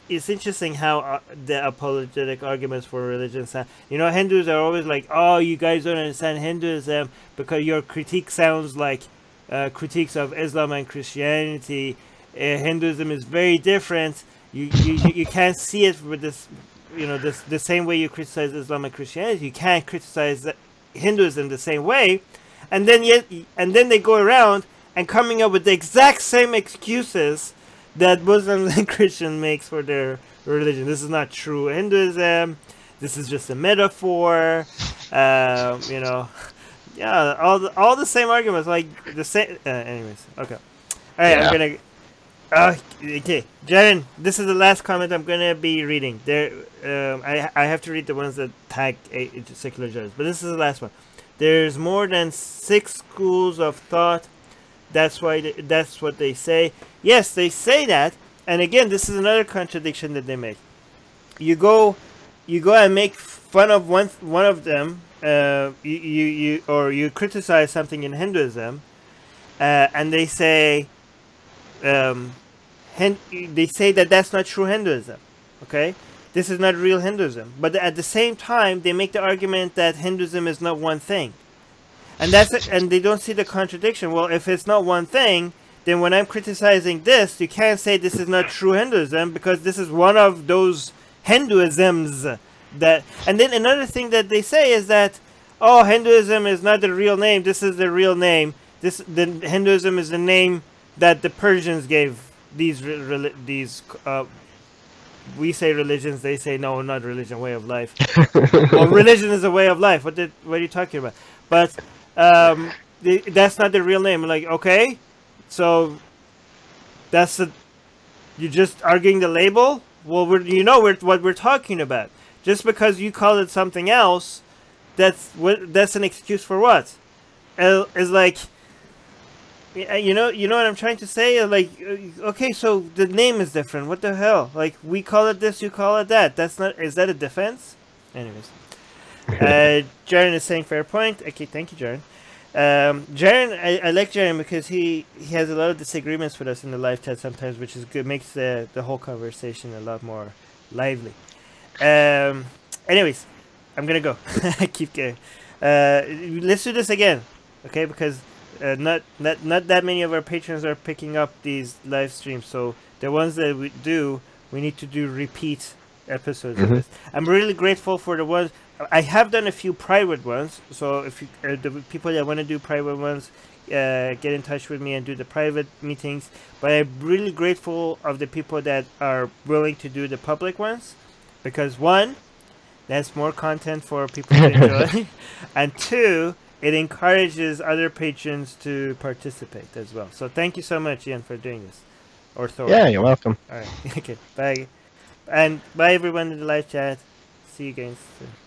[SPEAKER 1] it's interesting how the apologetic arguments for religion sound. Hindus are always like, oh, you guys don't understand Hinduism because your critique sounds like critiques of Islam and Christianity. Hinduism is very different. You can't see it with this, the same way you criticize Islam and Christianity. You can't criticize Hinduism the same way, and then they go around and coming up with the exact same excuses that Muslims and Christians makes for their religion. This is not true Hinduism. This is just a metaphor. Yeah, all the same arguments, like the same. Anyways, okay. All right, yeah. I'm gonna. Okay, Jaren, this is the last comment I'm gonna be reading. I have to read the ones that tag secular judges, but this is the last one. There's more than 6 schools of thought. That's what they say. Yes, they say that, and again, this is another contradiction that they make. You go and make fun of one of them. You criticize something in Hinduism, and they say that that's not true Hinduism. Okay, this is not real Hinduism. But at the same time, they make the argument that Hinduism is not one thing, and and they don't see the contradiction. Well, if it's not one thing, then when I'm criticizing this, you can't say this is not true Hinduism because this is one of those Hinduisms. And then another thing that they say is that, oh, Hinduism is not the real name. This is the real name. Hinduism is the name that the Persians gave these we say religions. They say no, not religion, way of life. Well, religion is a way of life. What are you talking about? But that's not the real name. Like, okay, so you're just arguing the label. Well, what we're talking about. Just because you call it something else, that's an excuse for what? It's like, you know what I'm trying to say? Like, okay, so the name is different. What the hell? Like, we call it this, you call it that. Is that a defense? Anyways. Jaren is saying fair point. Okay, thank you, Jaren. Jaren, I like Jaren because he has a lot of disagreements with us in the live chat sometimes, which is good. Makes the whole conversation a lot more lively. Anyways, I'm gonna go. I keep going. Let's do this again, okay? Because not that many of our patrons are picking up these live streams. So the ones that we do, we need to do repeat episodes of this. I'm really grateful for the ones. I have done a few private ones. So if you, the people that want to do private ones, get in touch with me and do the private meetings. But I'm really grateful of the people that are willing to do the public ones, because one, that's more content for people to enjoy, and two, it encourages other patrons to participate as well. So thank you so much, Ian, for doing this. Or Thor.
[SPEAKER 2] Yeah, you're welcome.
[SPEAKER 1] All right. Okay. Bye. And bye everyone in the live chat. See you guys soon.